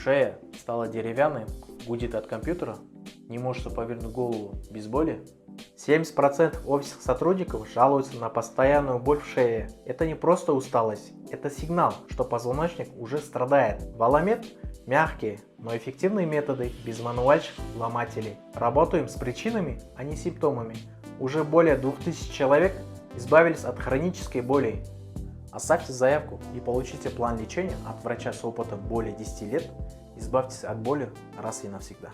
Шея стала деревянной, гудит от компьютера, не можешь повернуть голову без боли. 70% офисных сотрудников жалуются на постоянную боль в шее. Это не просто усталость, это сигнал, что позвоночник уже страдает. Валамет – мягкие, но эффективные методы без мануальщиков-ломателей. Работаем с причинами, а не симптомами. Уже более 2000 человек избавились от хронической боли. Оставьте заявку и получите план лечения от врача с опытом более 10 лет. Избавьтесь от боли раз и навсегда.